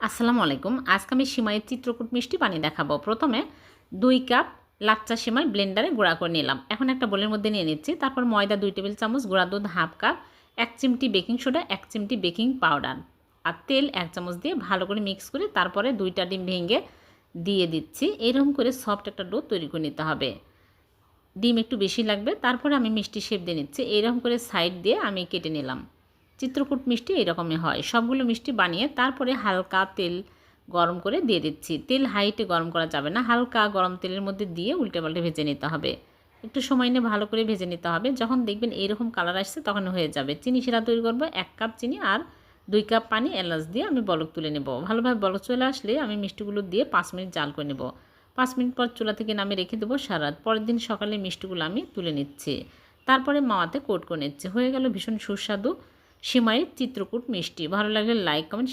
আসসালামু আলাইকুম। আজকে আমি সিমাইয়ের চিত্রকূট মিষ্টি বানিয়ে দেখাবো। প্রথমে 2 কাপ লাচ্চা সিমাই ব্লেন্ডারে গুঁড়া করে নিলাম। এখন একটা বোলের মধ্যে নিয়ে নিচ্ছি। তারপর ময়দা 2 টেবিল চামচ, গুঁড়া দুধ হাফ কাপ, 1 চিমটি বেকিং সোডা, 1 চিমটি বেকিং পাউডার আর তেল 1 চামচ দিয়ে ভালো করে মিক্স করে তারপরে 2টা ডিম ভেঙে দিয়ে দিচ্ছি। এরকম করে সফট একটা ডো তৈরি করে নিতে হবে। ডিম একটু বেশি লাগবে। তারপরে আমি মিষ্টি শেপ দিয়ে নিচ্ছি। এরকম করে সাইড দিয়ে আমি কেটে নিলাম। চিত্রকূট মিষ্টি এরকমই হয়। সবগুলো মিষ্টি বানিয়ে তারপরে হালকা তেল গরম করে দিয়ে দিচ্ছি। তেল হাইটে গরম করা যাবে না, হালকা গরম তেলের মধ্যে দিয়ে উল্টে পাল্টে ভেজে নিতে হবে। একটু সময় নিয়ে ভালো করে ভেজে নিতে হবে। যখন দেখবেন এইরকম কালার আসছে তখন হয়ে যাবে। চিনি শিরা তৈরি করব 1 কাপ চিনি আর 2 কাপ পানি এলাচ দিয়ে আমি বলক তুলে নেব। ভালোভাবে বলক চলে আসলে আমি মিষ্টিগুলো দিয়ে 5 মিনিট জাল করে নেব। 5 মিনিট পর চুলা থেকে নামিয়ে রেখে দেবো সারা রাত। পরের দিন সকালে মিষ্টিগুলো আমি তুলে নিচ্ছি। তারপরে মাওয়াতে কোট করে নিচ্ছি। হয়ে গেল ভীষণ সুস্বাদু সিমাইয়ের চিত্রকূট মিষ্টি। ভালো লাগলে লাইক কমেন্ট